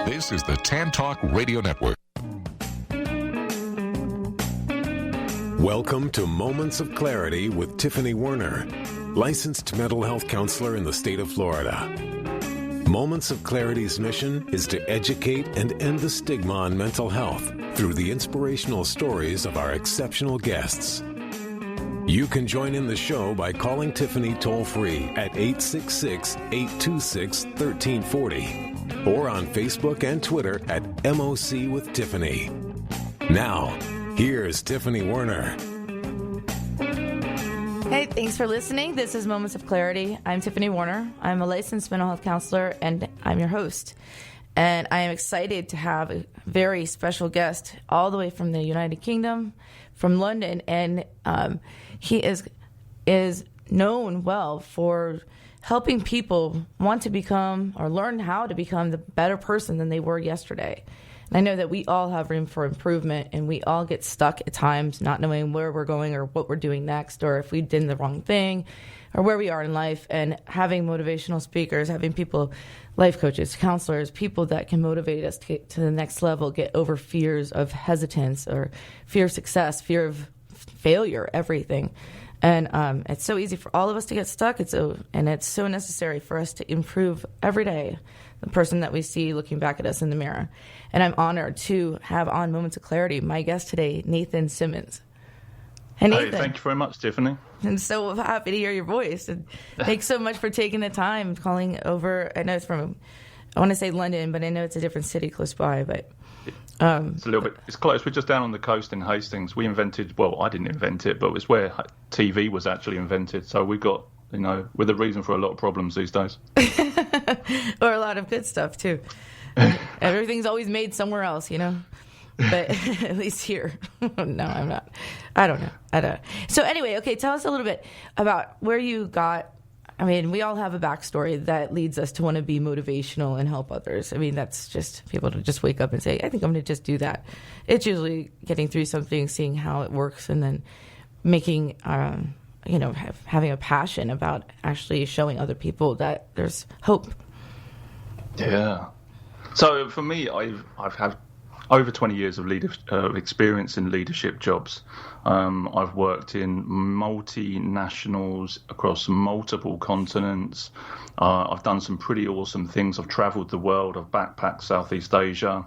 This is the Tan Talk Radio Network. Welcome to Moments of Clarity with Tiffany Werner, licensed mental health counselor in the state of Florida. Moments of Clarity's mission is to educate and end the stigma on mental health through the inspirational stories of our exceptional guests. You can join in the show by calling Tiffany toll-free at 866-826-1340 or on Facebook and Twitter at MOC with Tiffany. Now, here's Tiffany Werner. Hey, thanks for listening. This is Moments of Clarity. I'm Tiffany Werner. I'm a licensed mental health counselor, and I'm your host. And I am excited to have a very special guest all the way from the United Kingdom, from London, and he is known well for helping people want to become or learn how to become the better person than they were yesterday. And I know that we all have room for improvement, and we all get stuck at times not knowing where we're going or what we're doing next, or if we did the wrong thing, or where we are in life. And having motivational speakers, having people, life coaches, counselors, people that can motivate us to get to the next level, get over fears of hesitance or fear of success, fear of failure, everything. And it's so easy for all of us to get stuck. It's so necessary for us to improve every day, the person that we see looking back at us in the mirror. And I'm honored to have on Moments of Clarity my guest today, Nathan Simmonds. Hey, Nathan. Hey, thank you very much, Tiffany. I'm so happy to hear your voice. And thanks so much for taking the time calling over. I know it's from, I want to say London, but I know it's a different city close by. But it's a little bit, it's close. We're just down on the coast in Hastings. We invented, well, I didn't invent it, but it's where TV was actually invented. So we got, we're the reason for a lot of problems these days. Or a lot of good stuff, too. Everything's always made somewhere else, But at least here. No, I'm not. I don't know. So anyway, okay, tell us a little bit about where you got. I mean, we all have a backstory that leads us to want to be motivational and help others. I mean, that's just people to just wake up and say, I think I'm going to just do that. It's usually getting through something, seeing how it works, and then making, having a passion about actually showing other people that there's hope. Yeah. So for me, I've had over 20 years of experience in leadership jobs. I've worked in multinationals across multiple continents. I've done some pretty awesome things. I've traveled the world. I've backpacked Southeast Asia.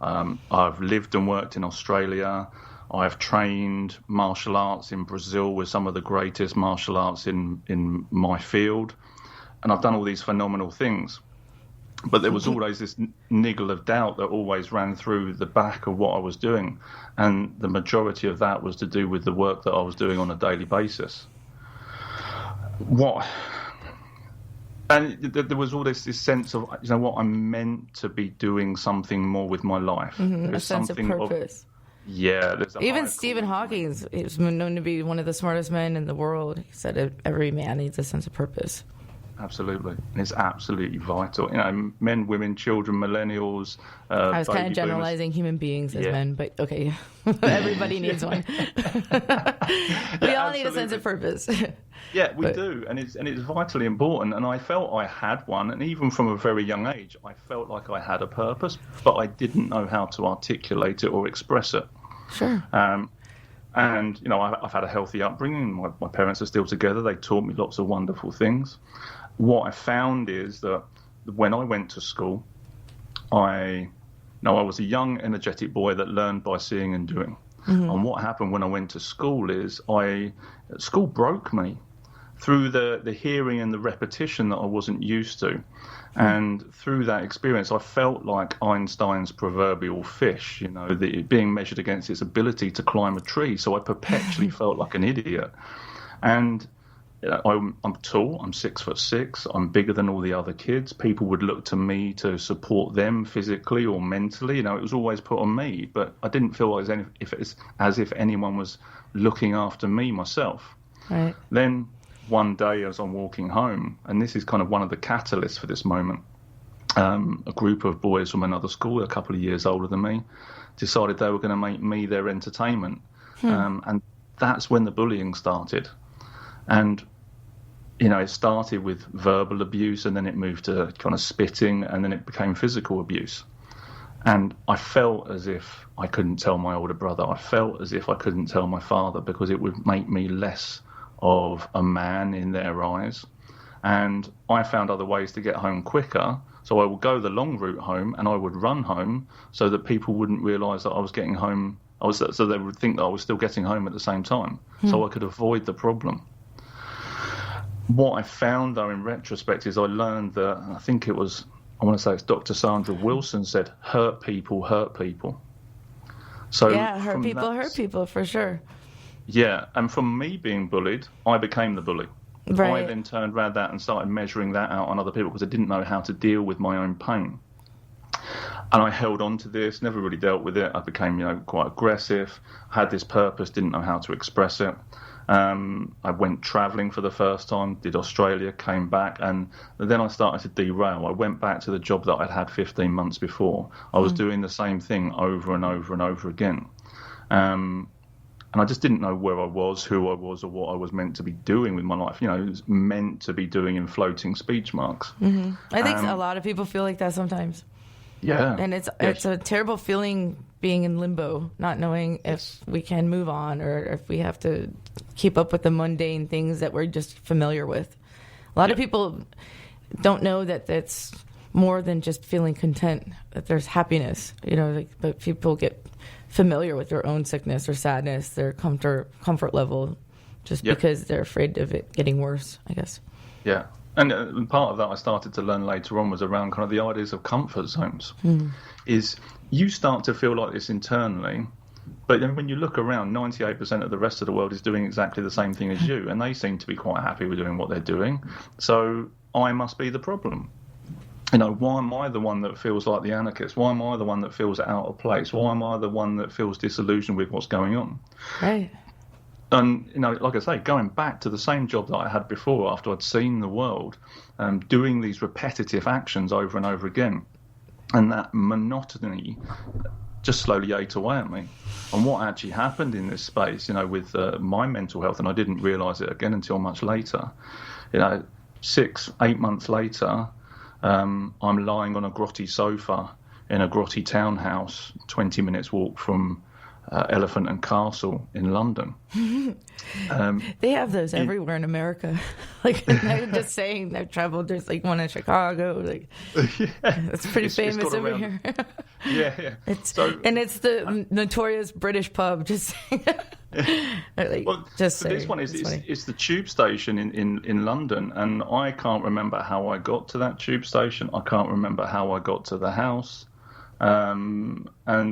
I've lived and worked in Australia. I've trained martial arts in Brazil with some of the greatest martial arts in my field. And I've done all these phenomenal things. But there was always this niggle of doubt that always ran through the back of what I was doing. And the majority of that was to do with the work that I was doing on a daily basis. And there was all this sense of, I'm meant to be doing something more with my life. A sense of purpose. Even Stephen Hawking is known to be one of the smartest men in the world. He said every man needs a sense of purpose. Absolutely. And it's absolutely vital. Men, women, children, millennials. I was kind of generalizing human beings as men, but okay. Everybody needs one. We all need a sense of purpose. Yeah, we do. And it's vitally important. And I felt I had one. And even from a very young age, I felt like I had a purpose, but I didn't know how to articulate it or express it. Sure. And, I've had a healthy upbringing. My parents are still together. They taught me lots of wonderful things. What I found is that when I went to school, I was a young, energetic boy that learned by seeing and doing. And what happened when I went to school is school broke me through the hearing and the repetition that I wasn't used to. And through that experience, I felt like Einstein's proverbial fish, being measured against its ability to climb a tree. So I perpetually felt like an idiot. And I'm tall, I'm 6'6", I'm bigger than all the other kids. People would look to me to support them physically or mentally. It was always put on me, but I didn't feel as if anyone was looking after me myself. Right. Then one day as I'm walking home, and this is kind of one of the catalysts for this moment, a group of boys from another school, a couple of years older than me, decided they were going to make me their entertainment. And that's when the bullying started. And it started with verbal abuse, and then it moved to kind of spitting, and then it became physical abuse. And I felt as if I couldn't tell my older brother. I felt as if I couldn't tell my father because it would make me less of a man in their eyes. And I found other ways to get home quicker. So I would go the long route home and I would run home so that people wouldn't realise that I was getting home. So they would think that I was still getting home at the same time. So I could avoid the problem. What I found, though, in retrospect, is I learned that, I think it was, I want to say it's Dr. Sandra Wilson said, hurt people, hurt people. So yeah, hurt people, for sure. Yeah, and from me being bullied, I became the bully. Right. I then turned around that and started measuring that out on other people because I didn't know how to deal with my own pain. And I held on to this, never really dealt with it. I became, quite aggressive, had this purpose, didn't know how to express it. I went travelling for the first time, did Australia, came back, and then I started to derail. I went back to the job that I'd had 15 months before. I was doing the same thing over and over and over again. And I just didn't know where I was, who I was, or what I was meant to be doing with my life. It was meant to be doing in floating speech marks. Mm-hmm. I think a lot of people feel like that sometimes. Yeah. And it's a terrible feeling being in limbo, not knowing if we can move on or if we have to keep up with the mundane things that we're just familiar with. A lot of people don't know that that's more than just feeling content, that there's happiness, but people get familiar with their own sickness or sadness, their comfort level, just because they're afraid of it getting worse, I guess. Yeah. And part of that I started to learn later on was around kind of the ideas of comfort zones. Is you start to feel like this internally, but then when you look around, 98% of the rest of the world is doing exactly the same thing as you, and they seem to be quite happy with doing what they're doing. So I must be the problem. Why am I the one that feels like the anarchist? Why am I the one that feels out of place? Why am I the one that feels disillusioned with what's going on? Right. And, like I say, going back to the same job that I had before after I'd seen the world, doing these repetitive actions over and over again, and that monotony just slowly ate away at me. And what actually happened in this space, with my mental health, and I didn't realise it again until much later, 6-8 months later, I'm lying on a grotty sofa in a grotty townhouse, 20 minutes walk from Elephant and Castle in London. They have those everywhere in America. I'm just saying, I've traveled. There's one in Chicago. It's pretty famous over here. Yeah. It's the notorious British pub. Just saying. This one is it's the tube station in London, and I can't remember how I got to that tube station. I can't remember how I got to the house. And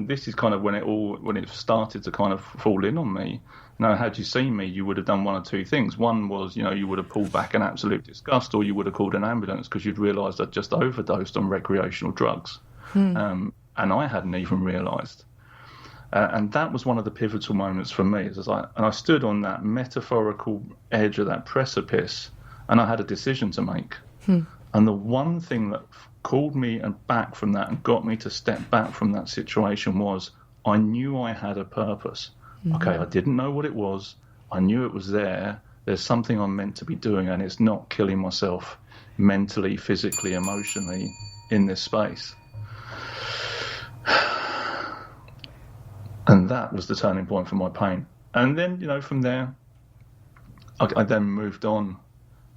this is kind of when it started to kind of fall in on me. Had you seen me, you would have done one or two things. One was, you would have pulled back in absolute disgust, or you would have called an ambulance because you'd realised I'd just overdosed on recreational drugs. And I hadn't even realised. And that was one of the pivotal moments for me. And I stood on that metaphorical edge of that precipice, and I had a decision to make. And the one thing that called me back from that and got me to step back from that situation was I knew I had a purpose. Okay, I didn't know what it was. I knew it was there. There's something I'm meant to be doing, and it's not killing myself mentally, physically, emotionally in this space. And that was the turning point for my pain. And then, from there, I then moved on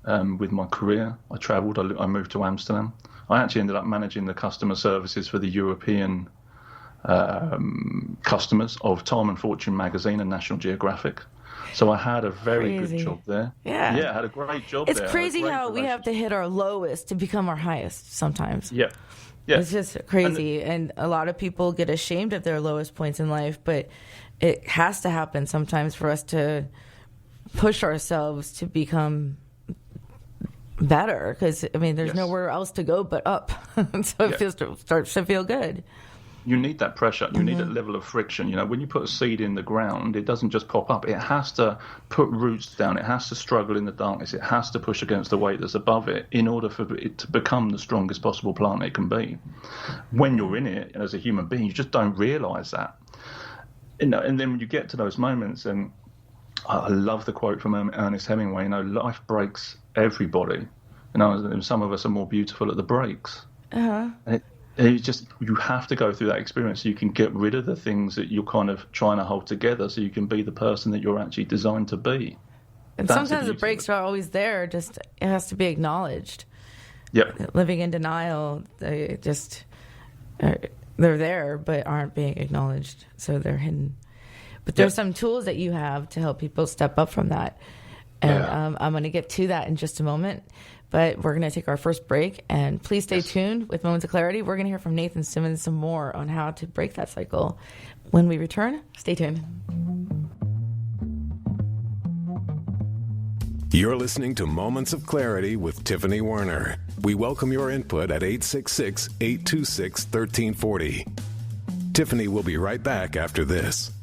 with my career. I travelled. I moved to Amsterdam. I actually ended up managing the customer services for the European customers of Time and Fortune magazine and National Geographic. So I had a very good job there. Yeah, I had a great job there. It's crazy how we have to hit our lowest to become our highest sometimes. Yeah. It's just crazy. And a lot of people get ashamed of their lowest points in life, but it has to happen sometimes for us to push ourselves to become better, because there's nowhere else to go but up. So it starts to feel good. You need that pressure. You need that level of friction. When you put a seed in the ground, it doesn't just pop up. It has to put roots down. It has to struggle in the darkness. It has to push against the weight that's above it in order for it to become the strongest possible plant it can be. When you're in it as a human being, you just don't realise that. And then when you get to those moments, and I love the quote from Ernest Hemingway, life breaks everybody. Some of us are more beautiful at the breaks. You have to go through that experience so you can get rid of the things that you're kind of trying to hold together so you can be the person that you're actually designed to be. And sometimes the breaks are always there, just it has to be acknowledged. Yep. Living in denial, they're there but aren't being acknowledged, so they're hidden. But there's some tools that you have to help people step up from that. And I'm going to get to that in just a moment. But we're going to take our first break. And please stay tuned with Moments of Clarity. We're going to hear from Nathan Simmonds some more on how to break that cycle. When we return, stay tuned. You're listening to Moments of Clarity with Tiffany Werner. We welcome your input at 866-826-1340. Tiffany will be right back after this.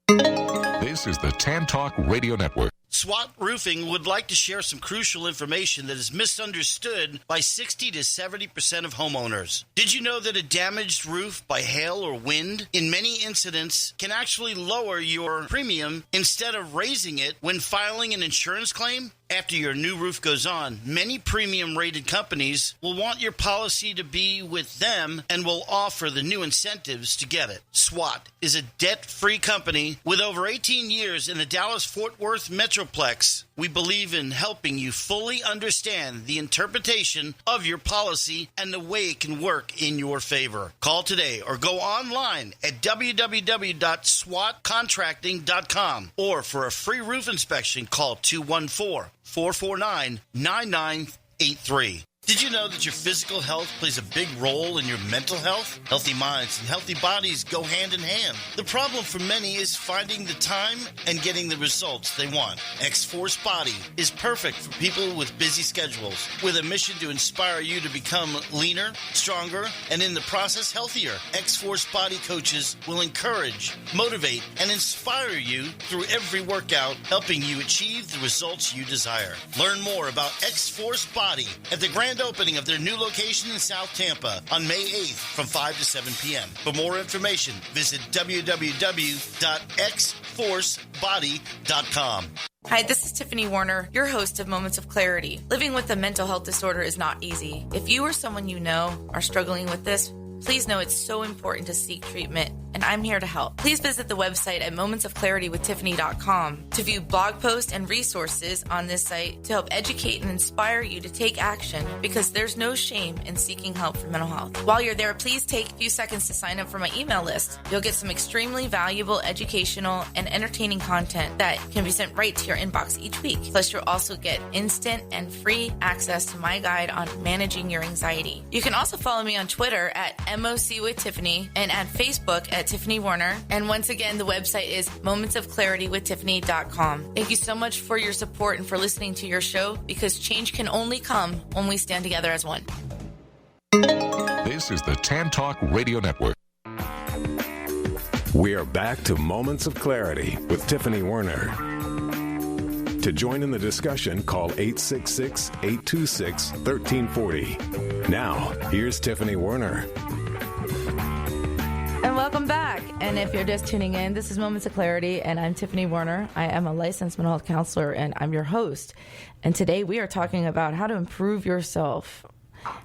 This is the Tan Talk Radio Network. SWAT Roofing would like to share some crucial information that is misunderstood by 60 to 70% of homeowners. Did you know that a damaged roof by hail or wind, in many incidents, can actually lower your premium instead of raising it when filing an insurance claim? After your new roof goes on, many premium-rated companies will want your policy to be with them and will offer the new incentives to get it. SWAT is a debt-free company with over 18 years in the Dallas-Fort Worth Metroplex. We believe in helping you fully understand the interpretation of your policy and the way it can work in your favor. Call today or go online at www.swatcontracting.com, or for a free roof inspection, call 214-449-9983. Did you know that your physical health plays a big role in your mental health? Healthy minds and healthy bodies go hand in hand. The problem for many is finding the time and getting the results they want. X-Force Body is perfect for people with busy schedules, with a mission to inspire you to become leaner, stronger, and in the process healthier. X-Force Body coaches will encourage, motivate, and inspire you through every workout, helping you achieve the results you desire. Learn more about X-Force Body at the grand opening of their new location in South Tampa on May 8th from 5 to 7 p.m. For more information, visit www.xforcebody.com. Hi, this is Tiffany Werner, your host of Moments of Clarity. Living with a mental health disorder is not easy. If you or someone you know are struggling with this, please know it's so important to seek treatment, and I'm here to help. Please visit the website at momentsofclaritywithtiffany.com to view blog posts and resources on this site to help educate and inspire you to take action, because there's no shame in seeking help for mental health. While you're there, please take a few seconds to sign up for my email list. You'll get some extremely valuable educational and entertaining content that can be sent right to your inbox each week. Plus, you'll also get instant and free access to my guide on managing your anxiety. You can also follow me on Twitter at MOC with Tiffany and at Facebook at Tiffany Werner. And once again, the website is momentsofclaritywithtiffany.com. Thank you so much for your support and for listening to your show, because change can only come when we stand together as one. This is the Tan Talk Radio Network. We are back to Moments of Clarity with Tiffany Werner. To join in the discussion, call 866-826-1340. Now, here's Tiffany Werner. And welcome back. And if you're just tuning in, this is Moments of Clarity, and I'm Tiffany Werner. I am a licensed mental health counselor, and I'm your host. And today we are talking about how to improve yourself,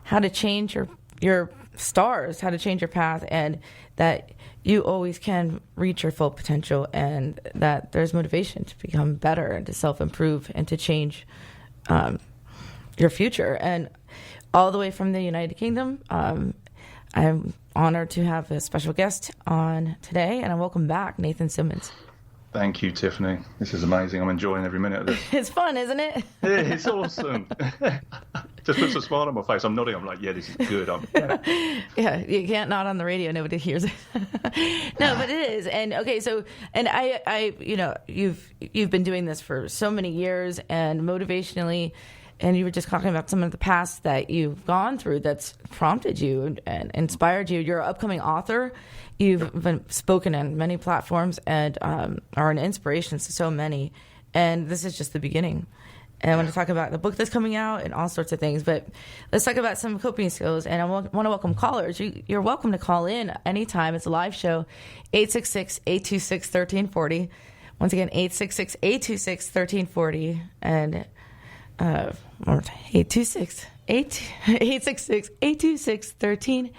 how to change your stars, how to change your path, and that you always can reach your full potential, and that there's motivation to become better and to self-improve and to change your future. And all the way from the United Kingdom, I'm honored to have a special guest on today, and I welcome back Nathan Simmonds. Thank you, Tiffany. This is amazing. I'm enjoying every minute of this. It's fun, isn't it? Yeah, it's awesome. Just puts a smile on my face. I'm nodding. I'm like, yeah, this is good. Yeah, you can't nod on the radio. Nobody hears it. No, but it is. And okay, so, and I, you know, you've been doing this for so many years, and motivationally, and you were just talking about some of the past that you've gone through that's prompted you and inspired you. You're an upcoming author. You've been spoken on many platforms and are an inspiration to so many. And this is just the beginning. And I want to talk about the book that's coming out and all sorts of things. But let's talk about some coping skills. And I want to welcome callers. You're welcome to call in anytime. It's a live show, 866-826-1340. Once again, 866-826-1340. And 826-826-1340. 866-826-13